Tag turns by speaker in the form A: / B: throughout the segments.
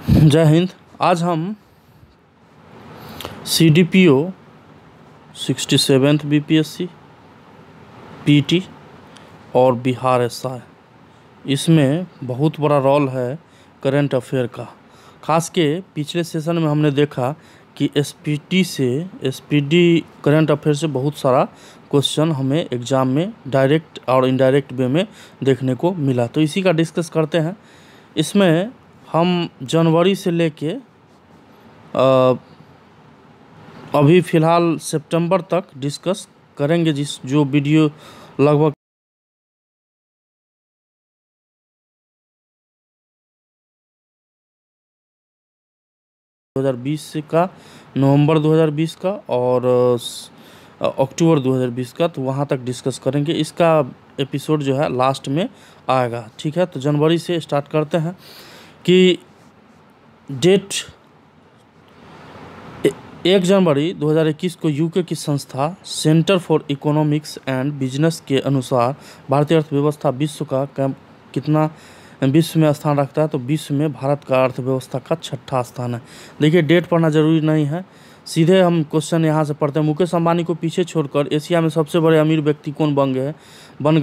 A: जय हिंद। आज हम CDPO 67th BPSC PT और बिहार SI, इसमें बहुत बड़ा रोल है करंट अफेयर का। खास के पिछले सेशन में हमने देखा कि SPD से SPD करंट अफेयर से बहुत सारा क्वेश्चन हमें एग्ज़ाम में डायरेक्ट और इनडायरेक्ट वे में देखने को मिला, तो इसी का डिस्कस करते हैं। इसमें हम जनवरी से लेके अभी फ़िलहाल सितंबर तक डिस्कस करेंगे, जो वीडियो लगभग 2020 से का, नवंबर 2020 का और अक्टूबर 2020 का, तो वहाँ तक डिस्कस करेंगे। इसका एपिसोड जो है लास्ट में आएगा, ठीक है। तो जनवरी से स्टार्ट करते हैं कि डेट 1 जनवरी 2021 को यूके की संस्था centre for economics and business के अनुसार भारतीय अर्थव्यवस्था विश्व का कितना विश्व में स्थान रखता है, तो विश्व में भारत का अर्थव्यवस्था का 6ठा स्थान है। देखिए, डेट पढ़ना जरूरी नहीं है, सीधे हम क्वेश्चन यहाँ से पढ़ते हैं। मुकेश अंबानी को पीछे छोड़कर एशिया में सबसे बड़े अमीर व्यक्ति कौन बन गए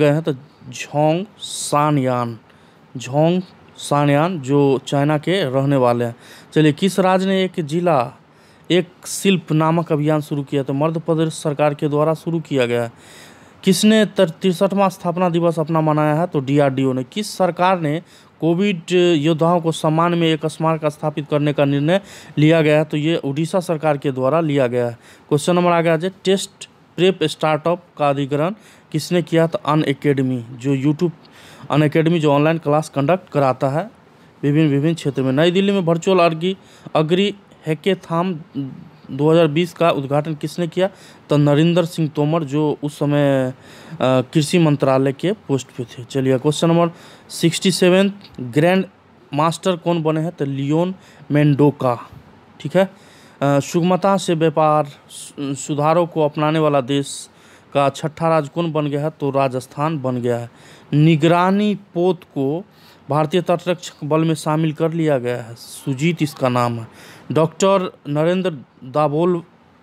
A: हैं, तो झोंग सान्यान जो चाइना के रहने वाले हैं। चलिए, किस राज्य ने एक शिल्प नामक अभियान शुरू किया, तो मध्य प्रदेश सरकार के द्वारा शुरू किया गया है। किसने 63वां स्थापना दिवस अपना मनाया है, तो DRDO ने। किस सरकार ने कोविड योद्धाओं को सम्मान में एक स्मारक स्थापित करने का निर्णय लिया गया है, तो ये उड़ीसा सरकार के द्वारा लिया गया है। क्वेश्चन नंबर आ गया है, टेस्ट प्रेप स्टार्टअप का अधिग्रहण किसने किया, तो अनअकैडमी, जो ऑनलाइन क्लास कंडक्ट कराता है विभिन्न क्षेत्र में। नई दिल्ली में वर्चुअल अग्री हैकेथॉन 2020 का उद्घाटन किसने किया, तो नरेंद्र सिंह तोमर, जो उस समय कृषि मंत्रालय के पोस्ट पे थे। चलिए, क्वेश्चन नंबर 67, ग्रैंड मास्टर कौन बने हैं, तो लियोन मेंडोका, ठीक है। सुगमता से व्यापार सुधारों को अपनाने वाला देश का 6ठा राज्य कौन बन गया है, तो राजस्थान बन गया है। निगरानी पोत को भारतीय तटरक्षक बल में शामिल कर लिया गया है, सुजीत इसका नाम है। Doctor Narendra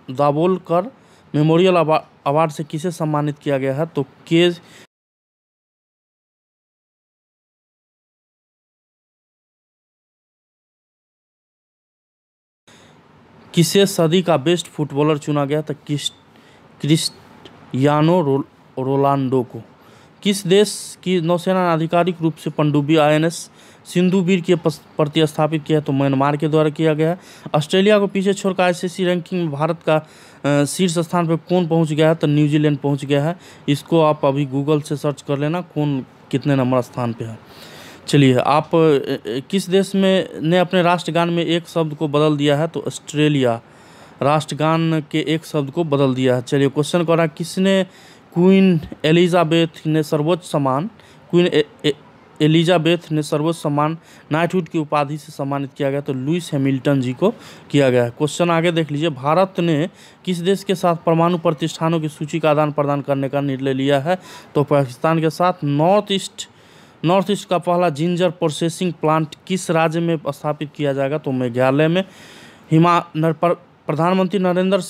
A: Dabholkar memorial award से किसे सम्मानित किया गया है, तो किसे सदी का बेस्ट फुटबॉलर चुना गया, तो क्रिस्टियानो रोनाल्डो को। किस देश की नौसेना ने आधिकारिक रूप से पनडुब्बी INS सिंधुवीर के प्रतिस्थापित किया, तो म्यांमार के द्वारा किया गया है। ऑस्ट्रेलिया को पीछे छोड़कर ICC रैंकिंग में भारत का शीर्ष स्थान पर कौन पहुंच गया है, तो न्यूजीलैंड पहुंच गया है। इसको आप अभी गूगल से सर्च कर लेना, कौन कितने नंबर स्थान पे है। चलिए, आप किस देश में ने अपने राष्ट्रगान में एक शब्द को बदल दिया है, तो ऑस्ट्रेलिया राष्ट्रगान के एक शब्द को बदल दिया है। चलिए, क्वेश्चन करा, किसने क्वीन एलिजाबेथ ने सर्वोच्च सम्मान नाइटहुड की उपाधि से सम्मानित किया गया, तो लुइस हैमिल्टन जी को किया गया है। क्वेश्चन आगे देख लीजिए, भारत ने किस देश के साथ परमाणु प्रतिष्ठानों की सूची का आदान प्रदान करने का निर्णय लिया है, तो पाकिस्तान के साथ। नॉर्थ ईस्ट का पहला जिंजर प्रोसेसिंग प्लांट किस राज्य में स्थापित किया जाएगा, तो मेघालय में। प्रधानमंत्री नरेंद्र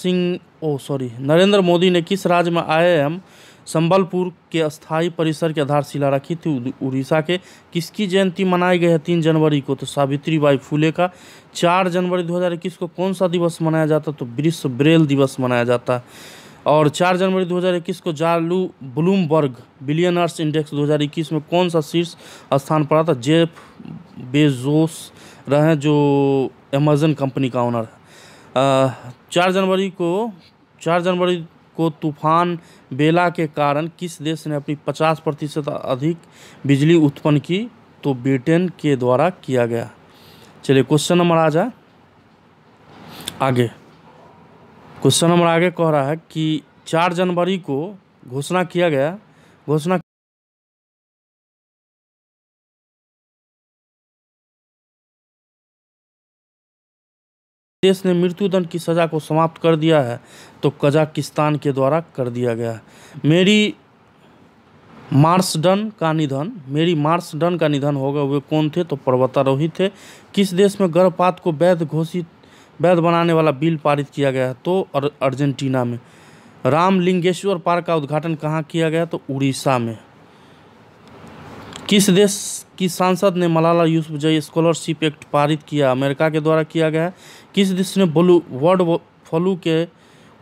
A: मोदी ने किस राज्य में IIM संबलपुर के अस्थायी परिसर की आधारशिला रखी थी, उड़ीसा के। किसकी जयंती मनाई गई है 3 जनवरी को, तो सावित्रीबाई फुले का। 4 जनवरी 2021 को कौन सा दिवस मनाया जाता है, तो विश्व ब्रेल दिवस मनाया जाता है। और 4 जनवरी 2021 को ब्लूमबर्ग बिलियनर्स इंडेक्स 2021 में कौन सा शीर्ष स्थान पर आता, जेफ बेजोस रहे, जो अमेजन कंपनी का ओनर है। 4 जनवरी को तूफान बेला के कारण किस देश ने अपनी 50% अधिक बिजली उत्पन्न की, तो ब्रिटेन के द्वारा किया गया। चलिए, क्वेश्चन नंबर आ जाए आगे। क्वेश्चन नंबर आगे कह रहा है कि 4 जनवरी को घोषणा देश ने मृत्युदंड की सज़ा को समाप्त कर दिया है, तो कजाकिस्तान के द्वारा कर दिया गया है। मार्सडन का निधन, मेरी मार्सडन का निधन होगा। वे कौन थे? तो पर्वतारोही थे। किस देश में गर्भपात को वैध बनाने वाला बिल पारित किया गया है? तो अर्जेंटीना में। रामलिंगेश्वर पार्क का उद्घाटन कहाँ किया गया? तो उड़ीसा में। किस देश की सांसद ने मलाला यूसुफजई स्कॉलरशिप एक्ट पारित किया? अमेरिका के द्वारा किया गया है। किस देश ने बर्ड फ्लू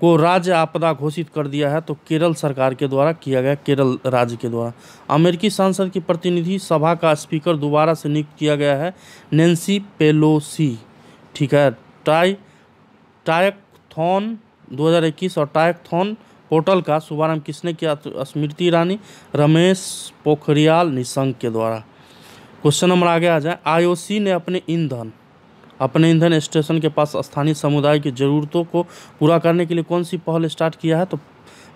A: को राज्य आपदा घोषित कर दिया है? तो केरल सरकार के द्वारा किया गया, केरल राज्य के द्वारा। अमेरिकी संसद की प्रतिनिधि सभा का स्पीकर दोबारा से नियुक्त किया गया है, नैन्सी पेलोसी। ठीक है। टायकथॉन 2021 और टायकथॉन पोर्टल का शुभारंभ किसने किया? तो स्मृति ईरानी, रमेश पोखरियाल निशंक के द्वारा। क्वेश्चन नंबर आगे आ जाए। आईओसी ने अपने ईंधन स्टेशन के पास स्थानीय समुदाय की ज़रूरतों को पूरा करने के लिए कौन सी पहल स्टार्ट किया है? तो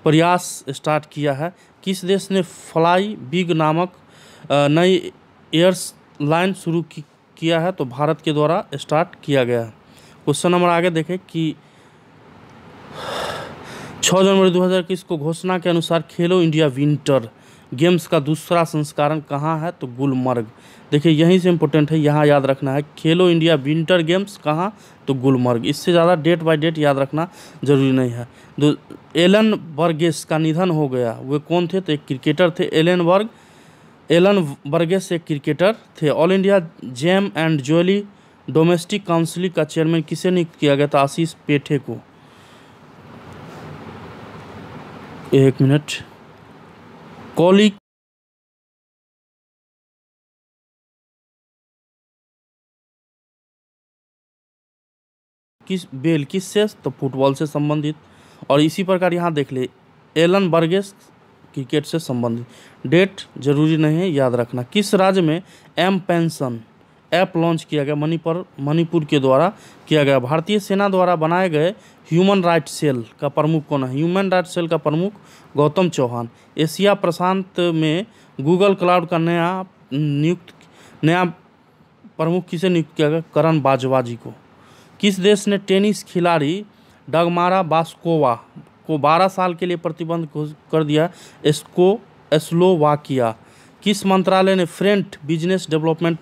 A: प्रयास स्टार्ट किया है। किस देश ने फ्लाई बिग नामक नई एयरलाइन शुरू किया है? तो भारत के द्वारा स्टार्ट किया गया है। क्वेश्चन नंबर आगे देखें कि 6 जनवरी 2021 को घोषणा के अनुसार खेलो इंडिया विंटर गेम्स का दूसरा संस्करण कहाँ है? तो गुलमर्ग। देखिए यहीं से इम्पोर्टेंट है, यहाँ याद रखना है। खेलो इंडिया विंटर गेम्स कहाँ? तो गुलमर्ग। इससे ज़्यादा डेट बाय डेट याद रखना जरूरी नहीं है। एलन बर्गेस का निधन हो गया। वे कौन थे? तो एक क्रिकेटर थे। एलन बर्गेस एक क्रिकेटर थे। All India jam and jewellery domestic council का चेयरमैन किसे नियुक्त किया गया था? आशीष पेठे को। एक मिनट। कॉली किस से? तो फुटबॉल से संबंधित। और इसी प्रकार यहाँ देख ले, एलन बर्गेस क्रिकेट से संबंधित। डेट जरूरी नहीं है, याद रखना। किस राज्य में एम पेंशन ऐप लॉन्च किया गया? मणिपुर के द्वारा किया गया। भारतीय सेना द्वारा बनाए गए ह्यूमन राइट्स सेल का प्रमुख कौन है? ह्यूमन राइट्स सेल का प्रमुख गौतम चौहान। एशिया प्रशांत में गूगल क्लाउड का नया प्रमुख किसे नियुक्त किया गया? करण बाजवा जी को। किस देश ने टेनिस खिलाड़ी डगमारा बास्कोवा को 12 साल के लिए प्रतिबंध कर दिया? स्लोवाकिया। किस मंत्रालय ने फ्रेंट बिजनेस डेवलपमेंट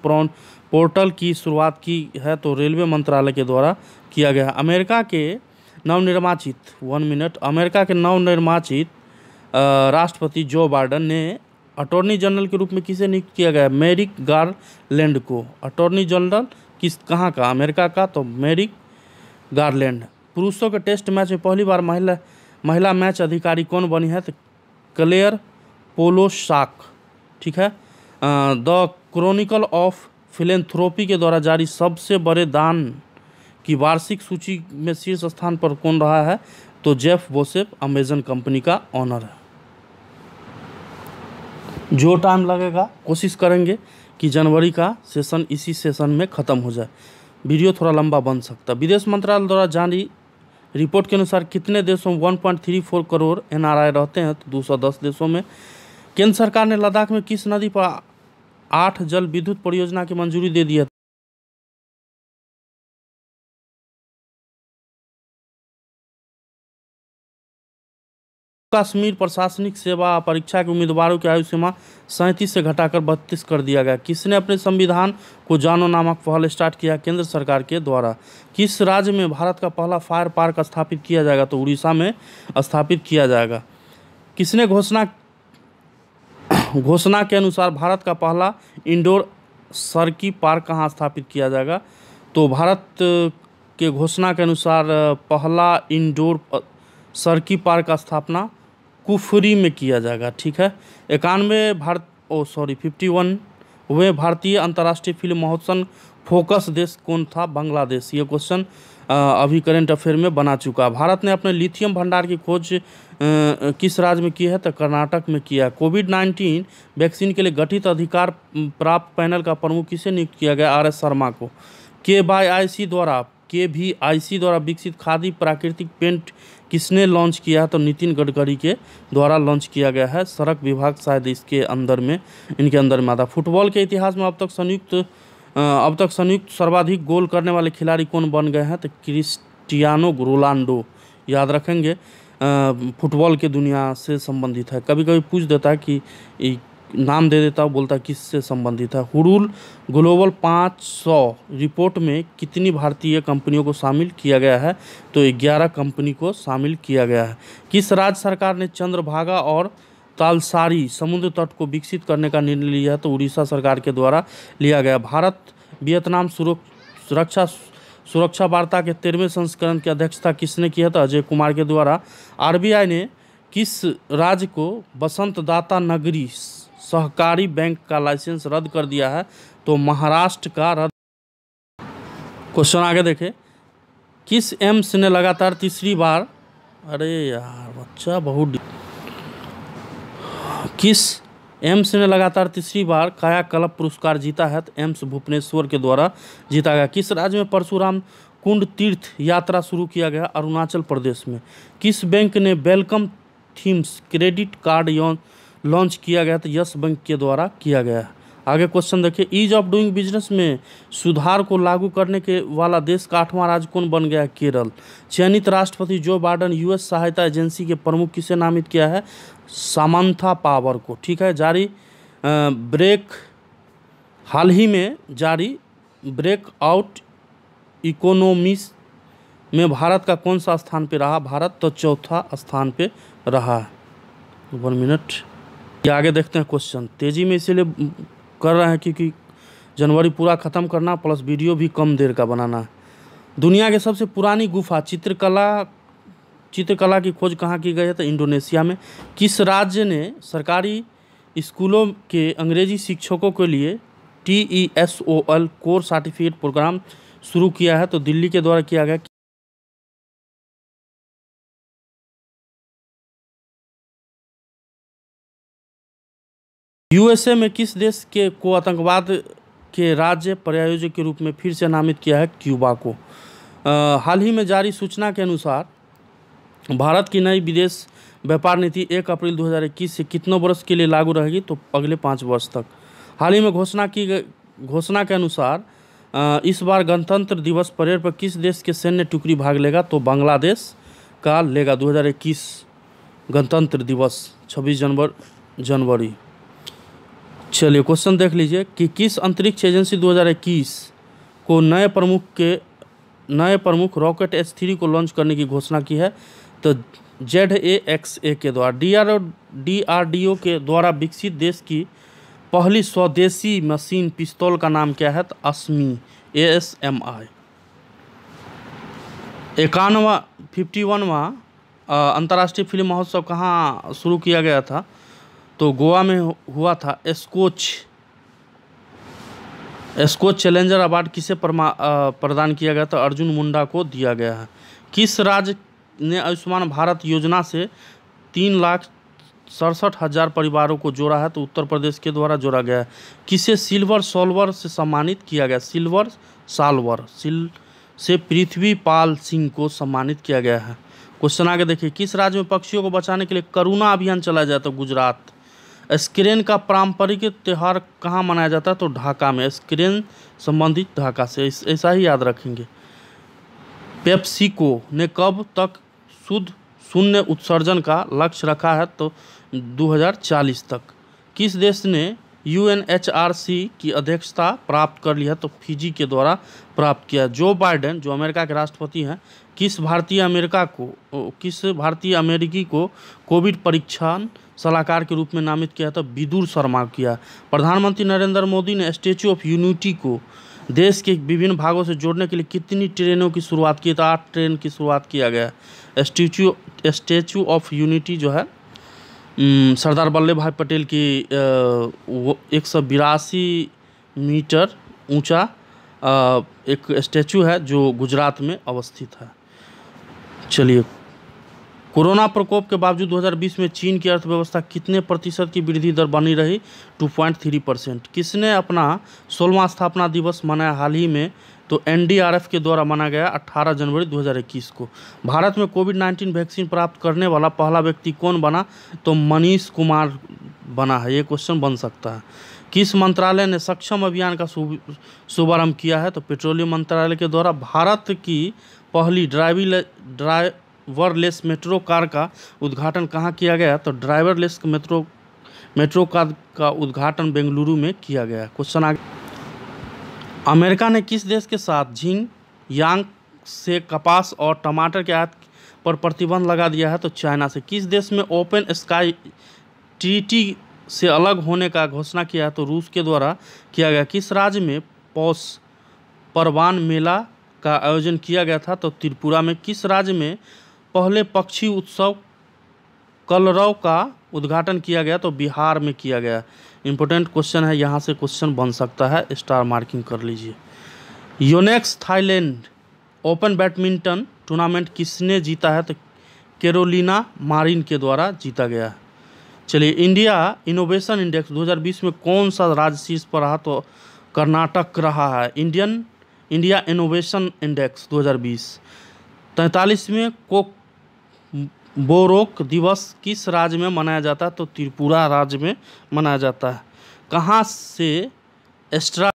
A: पोर्टल की शुरुआत की है? तो रेलवे मंत्रालय के द्वारा किया गया। अमेरिका के नवनिर्वाचित राष्ट्रपति जो बाइडेन ने अटॉर्नी जनरल के रूप में किसे नियुक्त किया गया? मेरिक गारलैंड को। अटॉर्नी जनरल कहाँ का? अमेरिका का। तो मेरिक गारलैंड। पुरुषों के टेस्ट मैच में पहली बार महिला मैच अधिकारी कौन बनी है? तो क्लेयर पोलोसाक। ठीक है। द क्रॉनिकल ऑफ फिलेंथ्रोपी के द्वारा जारी सबसे बड़े दान की वार्षिक सूची में शीर्ष स्थान पर कौन रहा है? तो जेफ बेजोस अमेजन कंपनी का ऑनर है। जो टाइम लगेगा कोशिश करेंगे कि जनवरी का सेशन इसी सेशन में ख़त्म हो जाए। वीडियो थोड़ा लंबा बन सकता है। विदेश मंत्रालय द्वारा जारी रिपोर्ट के अनुसार कितने देशों में 1.34 करोड़ NRI रहते हैं? तो 210 देशों में। केंद्र सरकार ने लद्दाख में किस नदी पर 8 जल विद्युत परियोजना की मंजूरी दे दी है? कश्मीर प्रशासनिक सेवा परीक्षा के उम्मीदवारों की आयु सीमा 37 से घटाकर 32 कर दिया गया। किसने अपने संविधान को जानो नामक पहल स्टार्ट किया? केंद्र सरकार के द्वारा। किस राज्य में भारत का पहला फायर पार्क स्थापित किया जाएगा? तो उड़ीसा में स्थापित किया जाएगा। किसने घोषणा के अनुसार भारत का पहला इंडोर सर्की पार्क कहाँ स्थापित किया जाएगा? तो भारत के घोषणा के अनुसार पहला इंडोर सर्की पार्क का स्थापना कुफरी में किया जाएगा। ठीक है। 51वें भारतीय अंतर्राष्ट्रीय फिल्म महोत्सव फोकस देश कौन था? बांग्लादेश। ये क्वेश्चन अभी करंट अफेयर में बना चुका। भारत ने अपने लिथियम भंडार की खोज किस राज्य में की है? तो कर्नाटक में किया। कोविड-19 वैक्सीन के लिए गठित अधिकार प्राप्त पैनल का प्रमुख किसे नियुक्त किया गया? RS शर्मा को। KVIC द्वारा विकसित खादी प्राकृतिक पेंट किसने लॉन्च किया है? तो नितिन गडकरी के द्वारा लॉन्च किया गया है। सड़क विभाग शायद इनके अंदर में आता। फुटबॉल के इतिहास में अब तक संयुक्त सर्वाधिक गोल करने वाले खिलाड़ी कौन बन गए हैं? तो क्रिस्टियानो रोनाल्डो। याद रखेंगे। फुटबॉल के दुनिया से संबंधित है। कभी कभी पूछ देता है कि नाम दे देता है, बोलता है किससे संबंधित है। हुडूल ग्लोबल 500 रिपोर्ट में कितनी भारतीय कंपनियों को शामिल किया गया है? तो 11 कंपनी को शामिल किया गया है। किस राज्य सरकार ने चंद्रभागा और तालसारी समुद्र तट को विकसित करने का निर्णय लिया है? तो उड़ीसा सरकार के द्वारा लिया गया। भारत वियतनाम सुरक्षा वार्ता के 13वें संस्करण की अध्यक्षता किसने किया था? अजय कुमार के द्वारा। आरबीआई ने किस राज्य को बसंत दाता नगरी सहकारी बैंक का लाइसेंस रद्द कर दिया है? तो महाराष्ट्र का रद्द। क्वेश्चन आगे देखें। किस एम्स ने लगातार तीसरी बार, अरे यार बच्चा बहुत, किस एम्स ने लगातार तीसरी बार कायाकल्प पुरस्कार जीता है? तो एम्स भुवनेश्वर के द्वारा जीता गया। किस राज्य में परशुराम कुंड तीर्थ यात्रा शुरू किया गया? अरुणाचल प्रदेश में। किस बैंक ने welcome themes credit card launch किया गया? तो यस बैंक के द्वारा किया गया। आगे क्वेश्चन देखिए। ईज ऑफ डूइंग बिजनेस में सुधार को लागू करने के वाला देश का 8वां राज्य कौन बन गया? केरल। चयनित राष्ट्रपति जो बाइडेन यूएस सहायता एजेंसी के प्रमुख किसे नामित किया है? सामंथा पावर को। ठीक है। हाल ही में जारी ब्रेकआउट इकोनॉमीज में भारत का कौन सा स्थान पे रहा? भारत तो चौथा स्थान पे रहा। 1 मिनट। ये आगे देखते हैं क्वेश्चन। तेजी में इसीलिए कर रहे हैं क्योंकि जनवरी पूरा ख़त्म करना प्लस वीडियो भी कम देर का बनाना है। दुनिया के सबसे पुरानी गुफा चित्रकला की खोज कहाँ की गई है? तो इंडोनेशिया में। किस राज्य ने सरकारी स्कूलों के अंग्रेजी शिक्षकों के लिए TESOL कोर सर्टिफिकेट प्रोग्राम शुरू किया है? तो दिल्ली के द्वारा किया गया। यूएसए में किस देश को आतंकवाद के राज्य प्रायोजक के रूप में फिर से नामित किया है? क्यूबा को। हाल ही में जारी सूचना के अनुसार भारत की नई विदेश व्यापार नीति 1 अप्रैल 2021 से कितनों वर्ष के लिए लागू रहेगी? तो अगले 5 वर्ष तक। हाल ही में घोषणा के अनुसार इस बार गणतंत्र दिवस परेड पर किस देश के सैन्य टुकड़ी भाग लेगा? तो बांग्लादेश का लेगा। 2021 गणतंत्र दिवस 26 जनवरी। चलिए क्वेश्चन देख लीजिए कि किस अंतरिक्ष एजेंसी 2021 को नए प्रमुख रॉकेट H3 को लॉन्च करने की घोषणा की है? तो ZAXA के द्वारा। DRDO के द्वारा विकसित देश की पहली स्वदेशी मशीन पिस्तौल का नाम क्या है? तो ASMI। 51वां अंतर्राष्ट्रीय फिल्म महोत्सव कहाँ शुरू किया गया था? तो गोवा में हुआ था। स्कोच चैलेंजर अवार्ड किसे प्रदान किया गया? तो अर्जुन मुंडा को दिया गया है। किस राज्य ने आयुष्मान भारत योजना से 3,67,000 परिवारों को जोड़ा है? तो उत्तर प्रदेश के द्वारा जोड़ा गया है। किसे सिल्वर सॉल्वर से सम्मानित किया गया? सिल्वर साल्वर से पृथ्वी पाल सिंह को सम्मानित किया गया है। क्वेश्चन आगे देखिए। किस राज्य में पक्षियों को बचाने के लिए करुणा अभियान चलाया जाता है? गुजरात। स्क्रीन का पारंपरिक त्यौहार कहाँ मनाया जाता है? तो ढाका में। स्क्रीन संबंधित ढाका से, ऐसा ही याद रखेंगे। पेप्सिको ने कब तक शुद्ध शून्य उत्सर्जन का लक्ष्य रखा है? तो 2040 तक। किस देश ने UNHRC की अध्यक्षता प्राप्त कर ली है? तो फिजी के द्वारा प्राप्त किया। जो बाइडेन जो अमेरिका के राष्ट्रपति हैं किस भारतीय अमेरिकी को कोविड परीक्षण सलाहकार के रूप में नामित किया? तो विदुर शर्मा किया। प्रधानमंत्री नरेंद्र मोदी ने स्टैच्यू ऑफ यूनिटी को देश के विभिन्न भागों से जोड़ने के लिए कितनी ट्रेनों की शुरुआत की? तो 8 ट्रेन की शुरुआत किया गया। स्टैच्यू ऑफ यूनिटी जो है सरदार वल्लभ भाई पटेल की 182 मीटर ऊंचा एक स्टैच्यू है जो गुजरात में अवस्थित है। चलिए, कोरोना प्रकोप के बावजूद 2020 में चीन की अर्थव्यवस्था कितने प्रतिशत की वृद्धि दर बनी रही? 2.3%। किसने अपना 16वां स्थापना दिवस मनाया हाल ही में? तो NDRF के द्वारा मनाया गया 18 जनवरी 2021 को। भारत में कोविड-19 वैक्सीन प्राप्त करने वाला पहला व्यक्ति कौन बना? तो मनीष कुमार बना है। ये क्वेश्चन बन सकता है। किस मंत्रालय ने सक्षम अभियान का शुभारंभ किया है? तो पेट्रोलियम मंत्रालय के द्वारा। भारत की पहली ड्राइवरलेस मेट्रो कार का उद्घाटन कहाँ किया गया? तो ड्राइवरलेस मेट्रो कार का उद्घाटन बेंगलुरु में किया गया। क्वेश्चन आगे, अमेरिका ने किस देश के साथ झिंगयांग से कपास और टमाटर के आयात पर प्रतिबंध लगा दिया है? तो चाइना से। किस देश में ओपन स्काई ट्रीटी से अलग होने का घोषणा किया है? तो रूस के द्वारा किया गया। किस राज्य में पौष परवान मेला का आयोजन किया गया था? तो त्रिपुरा में। किस राज्य में पहले पक्षी उत्सव कलरव का उद्घाटन किया गया? तो बिहार में किया गया। इंपॉर्टेंट क्वेश्चन है, यहाँ से क्वेश्चन बन सकता है, स्टार मार्किंग कर लीजिए। Yonex Thailand open badminton tournament किसने जीता है? तो कैरोलिना मारिन के द्वारा जीता गया। चलिए, इंडिया इनोवेशन इंडेक्स 2020 में कौन सा राज्य शीर्ष पर रहा? तो कर्नाटक रहा है। India innovation index 2020। 43वें बोरोक दिवस किस राज्य में मनाया जाता है? तो त्रिपुरा राज्य में मनाया जाता है। कहाँ से एक्स्ट्रा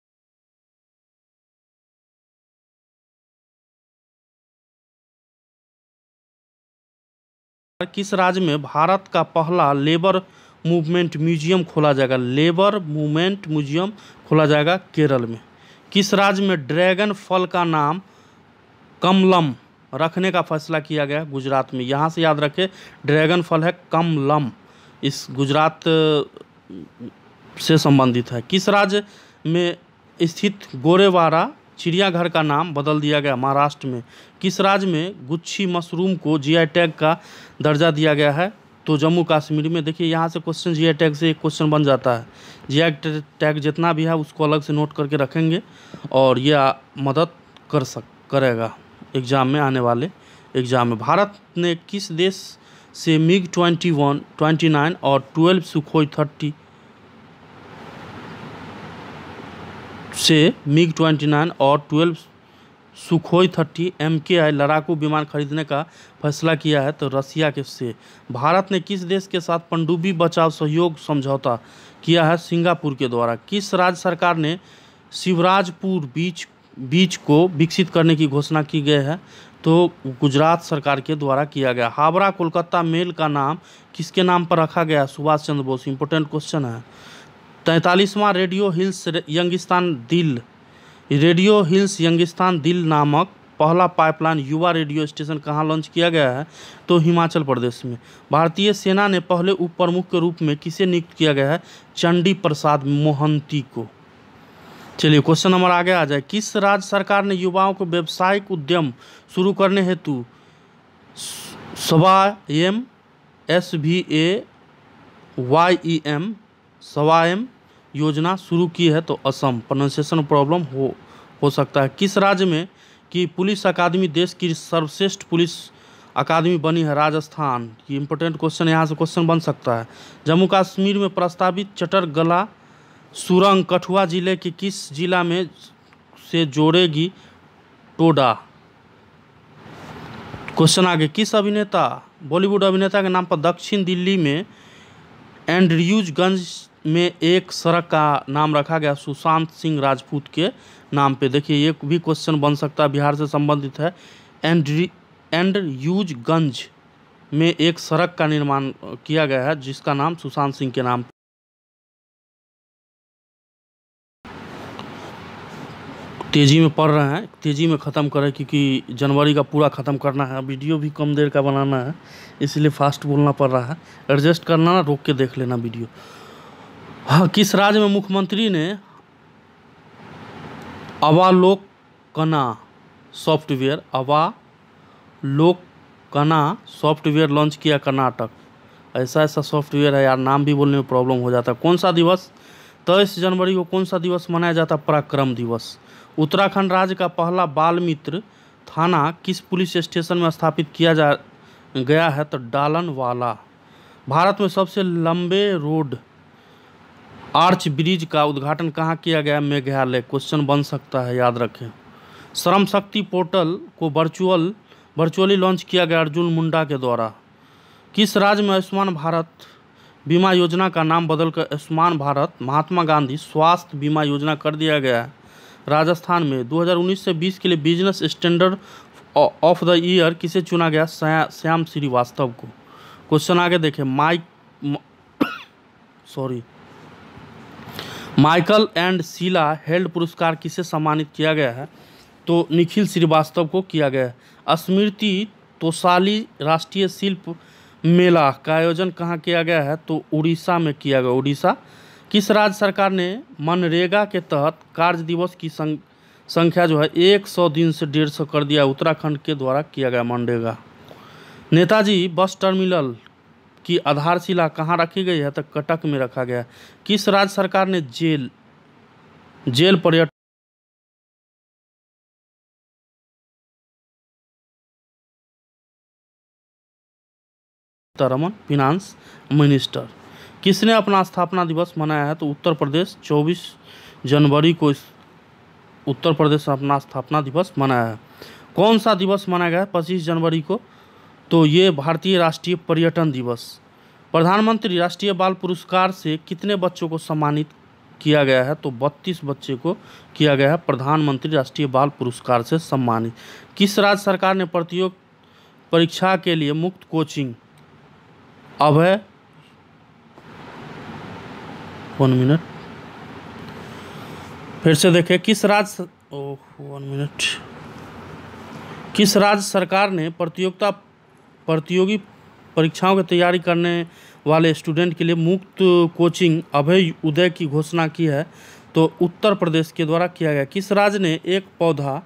A: किस राज्य में भारत का पहला लेबर मूवमेंट म्यूजियम खोला जाएगा? लेबर मूवमेंट म्यूजियम खोला जाएगा केरल में। किस राज्य में ड्रैगन फल का नाम कमलम रखने का फैसला किया गया? गुजरात में। यहाँ से याद रखें, ड्रैगन फल है कमलम, इस गुजरात से संबंधित है। किस राज्य में स्थित गोरेवाड़ा चिड़ियाघर का नाम बदल दिया गया? महाराष्ट्र में। किस राज्य में गुच्छी मशरूम को जीआई टैग का दर्जा दिया गया है? तो जम्मू कश्मीर में। देखिए, यहाँ से क्वेश्चन जीआई टैग से एक क्वेश्चन बन जाता है। जीआई टैग जितना भी है उसको अलग से नोट करके रखेंगे और यह मदद करेगा एग्ज़ाम में, आने वाले एग्ज़ाम में। भारत ने किस देश से मिग 21, 29 और 12 सुखोई 30 से मिग 29 और 12 सुखोई 30 MKI लड़ाकू विमान खरीदने का फैसला किया है? तो रसिया के से। भारत ने किस देश के साथ पनडुब्बी बचाव सहयोग समझौता किया है? सिंगापुर के द्वारा। किस राज्य सरकार ने शिवराजपुर बीच को विकसित करने की घोषणा की गई है? तो गुजरात सरकार के द्वारा किया गया। हावड़ा कोलकाता मेल का नाम किसके नाम पर रखा गया? सुभाष चंद्र बोस। इंपॉर्टेंट क्वेश्चन है। 43वां रेडियो हिल्स यंगिस्तान दिल नामक पहला पाइपलाइन युवा रेडियो स्टेशन कहाँ लॉन्च किया गया है? तो हिमाचल प्रदेश में। भारतीय सेना ने पहले उप प्रमुख के रूप में किसे नियुक्त किया गया है? चंडी प्रसाद मोहंती को। चलिए, क्वेश्चन नंबर आगे आ जाए। किस राज्य सरकार ने युवाओं को व्यावसायिक उद्यम शुरू करने हेतु स्वायम स्वायम योजना शुरू की है? तो असम। प्रोनाउंसिएशन प्रॉब्लम हो सकता है। किस राज्य में कि पुलिस अकादमी देश की सर्वश्रेष्ठ पुलिस अकादमी बनी है? राजस्थान। ये इंपॉर्टेंट क्वेश्चन, यहाँ से क्वेश्चन बन सकता है। जम्मू कश्मीर में प्रस्तावित चटरगला सुरंग कठुआ जिले के किस जिला में से जोड़ेगी? टोडा। क्वेश्चन आगे, किस अभिनेता बॉलीवुड अभिनेता के नाम पर दक्षिण दिल्ली में एंड्रयूजगंज में एक सड़क का नाम रखा गया? सुशांत सिंह राजपूत के नाम पे। देखिए, ये भी क्वेश्चन बन सकता है, बिहार से संबंधित है। एंड्रयूजगंज में एक सड़क का निर्माण किया गया है जिसका नाम सुशांत सिंह के नाम। तेज़ी में पढ़ रहे हैं, तेज़ी में ख़त्म करें क्योंकि जनवरी का पूरा ख़त्म करना है। वीडियो भी कम देर का बनाना है, इसलिए फास्ट बोलना पड़ रहा है। एडजस्ट करना ना, रोक के देख लेना वीडियो। हाँ, किस राज्य में मुख्यमंत्री ने अवालोकना सॉफ्टवेयर लॉन्च किया? कर्नाटक। ऐसा सॉफ्टवेयर है यार, नाम भी बोलने में प्रॉब्लम हो जाता है। कौन सा दिवस 23 जनवरी को कौन सा दिवस मनाया जाता है? पराक्रम दिवस। उत्तराखंड राज्य का पहला बाल मित्र थाना किस पुलिस स्टेशन में स्थापित किया गया है? तो डालनवाला। भारत में सबसे लंबे रोड आर्च ब्रिज का उद्घाटन कहाँ किया गया? मेघालय। क्वेश्चन बन सकता है, याद रखें। श्रम शक्ति पोर्टल को वर्चुअली लॉन्च किया गया अर्जुन मुंडा के द्वारा। किस राज्य में आयुष्मान भारत बीमा योजना का नाम बदलकर आयुष्मान भारत महात्मा गांधी स्वास्थ्य बीमा योजना कर दिया गया है? राजस्थान में। 2019 से 20 के लिए business standard of the year किसे चुना गया? श्याम श्रीवास्तव को। क्वेश्चन आगे देखें। माइकल एंड शीला हेल्ड पुरस्कार किसे सम्मानित किया गया है? तो निखिल श्रीवास्तव को किया गया है। स्मृति तोसाली राष्ट्रीय शिल्प मेला का आयोजन कहाँ किया गया है? तो उड़ीसा में किया गया। उड़ीसा। किस राज्य सरकार ने मनरेगा के तहत कार्य दिवस की संख्या जो है 100 दिन से 150 कर दिया? उत्तराखंड के द्वारा किया गया मनरेगा। नेताजी बस टर्मिनल की आधारशिला कहाँ रखी गई है? तो कटक में रखा गया। किस राज्य सरकार ने जेल पर्यटन रमन फिनांस मिनिस्टर। किसने अपना स्थापना दिवस मनाया है? तो उत्तर प्रदेश। 24 जनवरी को उत्तर प्रदेश अपना स्थापना दिवस मनाया है। कौन सा दिवस मनाया गया है 25 जनवरी को? तो ये भारतीय राष्ट्रीय पर्यटन दिवस। प्रधानमंत्री राष्ट्रीय बाल पुरस्कार से कितने बच्चों को सम्मानित किया गया है? तो 32 बच्चे को किया गया है प्रधानमंत्री राष्ट्रीय बाल पुरस्कार से सम्मानित। किस राज्य सरकार ने प्रतियोगी परीक्षा के लिए मुफ्त कोचिंग अभय 1 मिनट फिर से देखें। किस राज्य सरकार ने प्रतियोगी परीक्षाओं की तैयारी करने वाले स्टूडेंट के लिए मुफ्त कोचिंग अभय उदय की घोषणा की है? तो उत्तर प्रदेश के द्वारा किया गया। किस राज्य ने एक पौधा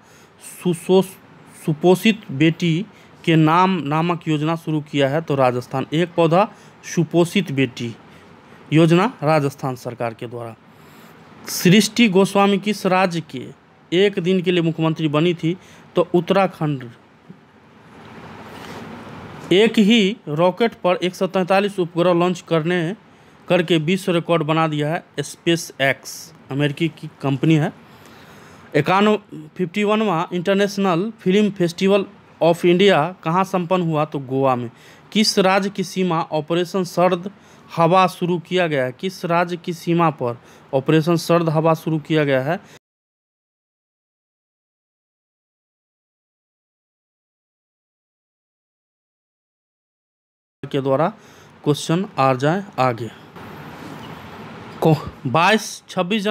A: सुपोषित बेटी के नाम नामक योजना शुरू किया है? तो राजस्थान। एक पौधा सुपोषित बेटी योजना राजस्थान सरकार के द्वारा। सृष्टि गोस्वामी किस राज्य के एक दिन के लिए मुख्यमंत्री बनी थी? तो उत्तराखंड। एक ही रॉकेट पर 143 उपग्रह लॉन्च करके विश्व रिकॉर्ड बना दिया है स्पेस एक्स, अमेरिकी की कंपनी है। 51वां international film festival of India कहाँ संपन्न हुआ? तो गोवा में। किस राज्य की सीमा ऑपरेशन सर्द हवा शुरू किया गया है? किस राज्य की सीमा पर ऑपरेशन सर्द हवा शुरू किया गया है? के द्वारा क्वेश्चन आ जाए आगे। 26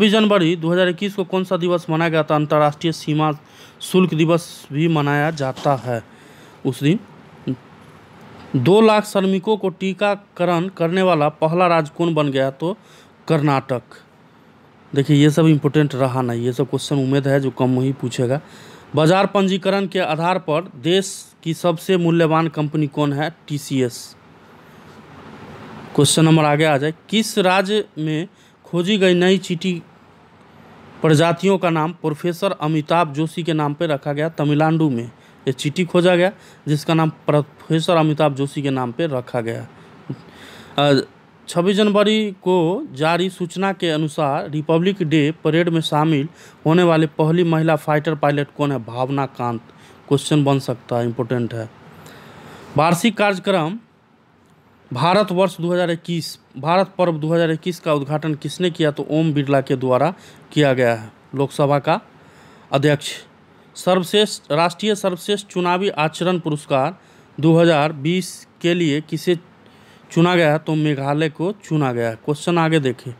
A: जनवरी 2021 को कौन सा दिवस मनाया गया था? अंतर्राष्ट्रीय सीमा शुल्क दिवस भी मनाया जाता है उस दिन। 2 लाख श्रमिकों को टीकाकरण करने वाला पहला राज्य कौन बन गया? तो कर्नाटक। देखिए ये सब इम्पोर्टेंट रहा नहीं, ये सब क्वेश्चन उम्मीद है जो कम ही पूछेगा। बाजार पंजीकरण के आधार पर देश की सबसे मूल्यवान कंपनी कौन है? TCS। क्वेश्चन नंबर आगे आ जाए। किस राज्य में खोजी गई नई चींटी प्रजातियों का नाम प्रोफेसर अमिताभ जोशी के नाम पर रखा गया? तमिलनाडु में ये चींटी खोजा गया जिसका नाम प्रोफेसर अमिताभ जोशी के नाम पर रखा गया। 26 जनवरी को जारी सूचना के अनुसार रिपब्लिक डे परेड में शामिल होने वाली पहली महिला फाइटर पायलट कौन है? भावना कांत। क्वेश्चन बन सकता है, इम्पोर्टेंट है। वार्षिक कार्यक्रम भारत पर्व 2021 का उद्घाटन किसने किया? तो ओम बिरला के द्वारा किया गया है, लोकसभा का अध्यक्ष। राष्ट्रीय सर्वश्रेष्ठ चुनावी आचरण पुरस्कार 2020 के लिए किसे चुना गया है? तो मेघालय को चुना गया है। क्वेश्चन आगे देखें।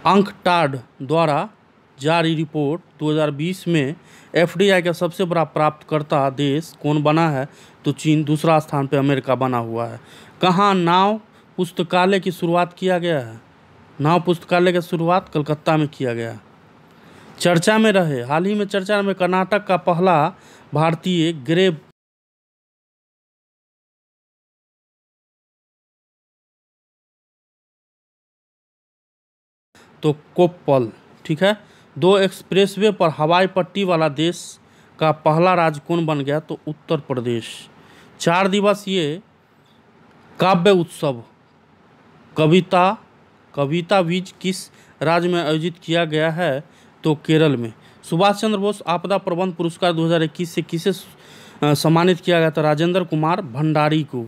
A: अंकटाड द्वारा जारी रिपोर्ट 2020 में FDI का सबसे बड़ा प्राप्तकर्ता देश कौन बना है? तो चीन। दूसरा स्थान पे अमेरिका बना हुआ है। कहाँ नाव पुस्तकालय की शुरुआत किया गया है? नाव पुस्तकालय की शुरुआत कलकत्ता में किया गया। चर्चा में रहे हाल ही में चर्चा में कर्नाटक का पहला भारतीय ग्रे तो कोप्पल। ठीक है। 2 एक्सप्रेसवे पर हवाई पट्टी वाला देश का पहला राज्य कौन बन गया? तो उत्तर प्रदेश। 4 दिवसीय काव्य उत्सव कविता बीज किस राज्य में आयोजित किया गया है? तो केरल में। सुभाष चंद्र बोस आपदा प्रबंधन पुरस्कार 2021 से किसे सम्मानित किया गया था? राजेंद्र कुमार भंडारी को।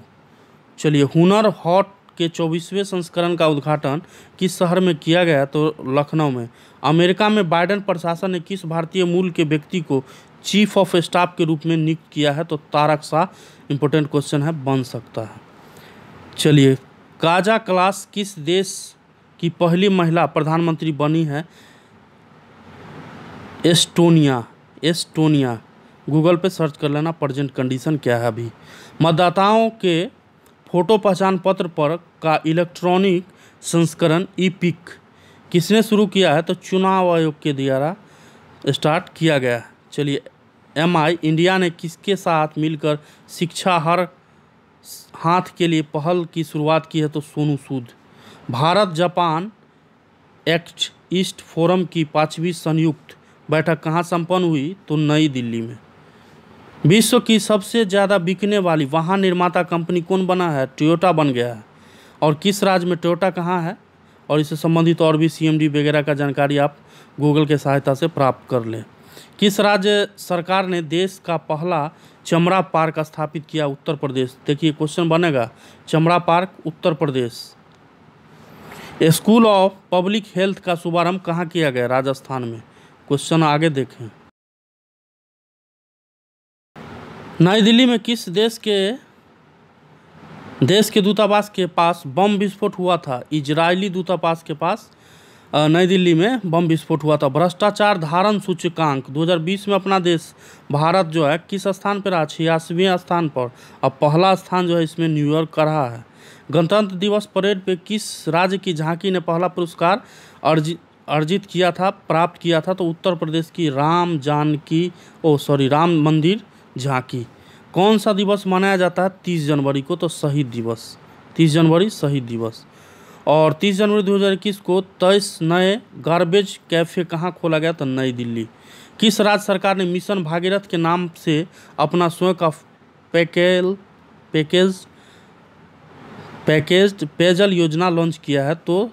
A: चलिए, हुनर हाट के 24वें संस्करण का उद्घाटन किस शहर में किया गया? तो लखनऊ में। अमेरिका में बाइडेन प्रशासन ने किस भारतीय मूल के व्यक्ति को चीफ ऑफ स्टाफ के रूप में नियुक्त किया है? तो तारक शाह। इंपॉर्टेंट क्वेश्चन है, बन सकता है। चलिए, काजा क्लास किस देश की पहली महिला प्रधानमंत्री बनी है? एस्टोनिया। गूगल पे सर्च कर लेना प्रेजेंट कंडीशन क्या है अभी। मतदाताओं के फोटो पहचान पत्र पर का इलेक्ट्रॉनिक संस्करण ई-पिक किसने शुरू किया है? तो चुनाव आयोग के द्वारा स्टार्ट किया गया है। चलिए, MI इंडिया ने किसके साथ मिलकर शिक्षा हर हाथ के लिए पहल की शुरुआत की है? तो Sonu Sood. Bharat Japan act east forum की 5वीं संयुक्त बैठक कहाँ संपन्न हुई? तो नई दिल्ली में। विश्व की सबसे ज़्यादा बिकने वाली वाहन निर्माता कंपनी कौन बना है? टोयोटा बन गया है। और किस राज्य में टोयोटा कहाँ है? और इससे संबंधित और भी CMD वगैरह का जानकारी आप गूगल के सहायता से प्राप्त कर लें। किस राज्य सरकार ने देश का पहला चमड़ा पार्क स्थापित किया? उत्तर प्रदेश। देखिए क्वेश्चन बनेगा, चमड़ा park Uttar Pradesh. School of public health का शुभारंभ कहाँ किया गया? राजस्थान में। क्वेश्चन आगे देखें। नई दिल्ली में किस देश के दूतावास के पास बम विस्फोट हुआ था? इजरायली दूतावास के पास नई दिल्ली में बम विस्फोट हुआ था। भ्रष्टाचार धारण सूचकांक 2020 में अपना देश भारत जो है किस स्थान पर रहा? 86वें स्थान पर। अब पहला स्थान जो है इसमें न्यूयॉर्क का रहा है। गणतंत्र दिवस परेड पे किस राज्य की झांकी ने पहला पुरस्कार प्राप्त किया था? तो उत्तर प्रदेश की राम मंदिर झांकी। कौन सा दिवस मनाया जाता है 30 जनवरी को? तो शहीद दिवस। 30 जनवरी शहीद दिवस। और 30 जनवरी 2021 को 23 नए गार्बेज कैफ़े कहाँ खोला गया? तो नई दिल्ली। किस राज्य सरकार ने मिशन भागीरथ के नाम से अपना स्वयं का पैकेज्ड पेयजल योजना लॉन्च किया है? तो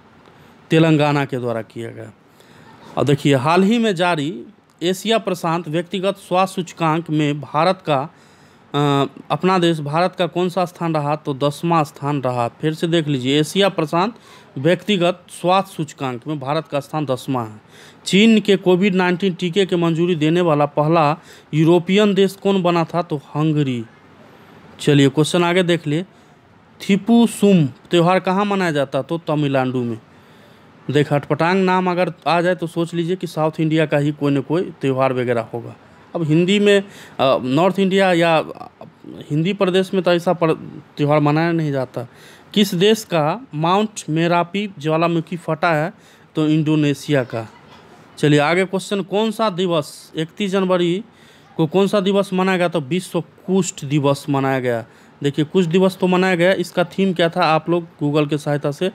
A: तेलंगाना के द्वारा किया गया। और देखिए, हाल ही में जारी एशिया प्रशांत व्यक्तिगत स्वास्थ्य सूचकांक में भारत का कौन सा स्थान रहा? तो 10वां स्थान रहा। फिर से देख लीजिए, एशिया प्रशांत व्यक्तिगत स्वास्थ्य सूचकांक में भारत का स्थान 10वां है। चीन के कोविड-19 टीके के मंजूरी देने वाला पहला यूरोपियन देश कौन बना था? तो हंगरी। चलिए क्वेश्चन आगे देख लिए। थिपुसुम त्यौहार कहाँ मनाया जाता? तो तमिलनाडु में। देख, अटपटांग नाम अगर आ जाए तो सोच लीजिए कि साउथ इंडिया का ही कोई न कोई त्यौहार वगैरह होगा। अब हिंदी में नॉर्थ इंडिया या हिंदी प्रदेश में तो ऐसा त्यौहार मनाया नहीं जाता। किस देश का माउंट मेरापी ज्वालामुखी फटा है? तो इंडोनेशिया का। चलिए आगे क्वेश्चन, कौन सा दिवस 31 जनवरी को कौन सा दिवस मनाया गया? तो विश्व कुष्ठ दिवस मनाया गया। देखिए, कुष्ठ दिवस तो मनाया गया, इसका थीम क्या था आप लोग गूगल के सहायता से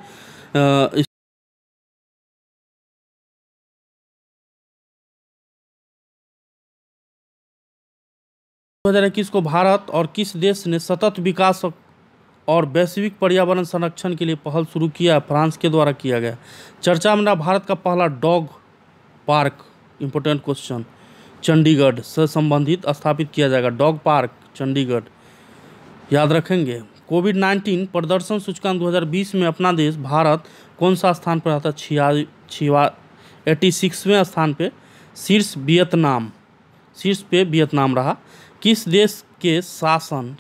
A: 2021 को भारत और किस देश ने सतत विकास और वैश्विक पर्यावरण संरक्षण के लिए पहल शुरू किया? फ्रांस के द्वारा किया गया। चर्चा में रहा भारत का पहला dog park. Important question, Chandigarh से संबंधित स्थापित किया जाएगा। डॉग पार्क चंडीगढ़, याद रखेंगे। कोविड-19 प्रदर्शन सूचकांक 2020 में अपना देश भारत कौन सा स्थान पर आता? 86वें स्थान पे। शीर्ष पे वियतनाम रहा। किस देश के शासन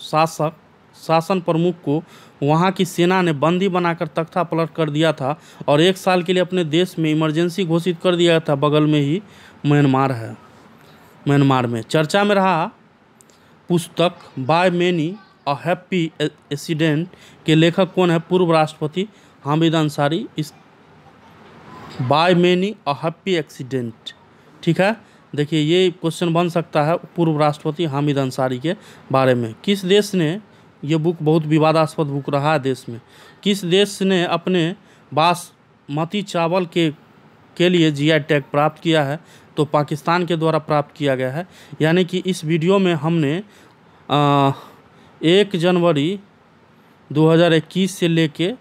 A: प्रमुख को वहां की सेना ने बंदी बनाकर तख्ता पलट कर दिया था और 1 साल के लिए अपने देश में इमरजेंसी घोषित कर दिया था? बगल में ही म्यांमार है। म्यांमार में चर्चा में रहा पुस्तक by many a happy accident के लेखक कौन है? पूर्व राष्ट्रपति हामिद अंसारी। इस by many a happy accident, ठीक है। देखिए, ये क्वेश्चन बन सकता है पूर्व राष्ट्रपति हामिद अंसारी के बारे में। किस देश ने, ये बुक बहुत विवादास्पद बुक रहा है देश में, किस देश ने अपने बासमती चावल के लिए GI टैग प्राप्त किया है? तो पाकिस्तान के द्वारा प्राप्त किया गया है। यानी कि इस वीडियो में हमने 1 जनवरी 2021 से लेके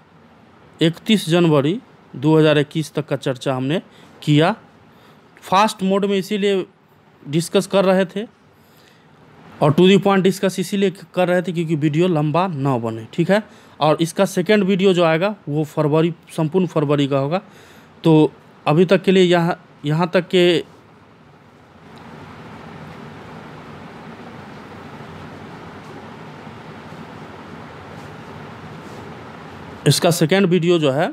A: 31 जनवरी 2021 तक का चर्चा हमने किया। फास्ट मोड में इसीलिए डिस्कस कर रहे थे। और टू दी पॉइंट डिस्कस इसीलिए कर रहे थे क्योंकि वीडियो लंबा ना बने, ठीक है। और इसका सेकंड वीडियो जो आएगा वो फरवरी, संपूर्ण फरवरी का होगा। तो अभी तक के लिए यहाँ तक के इसका सेकंड वीडियो जो है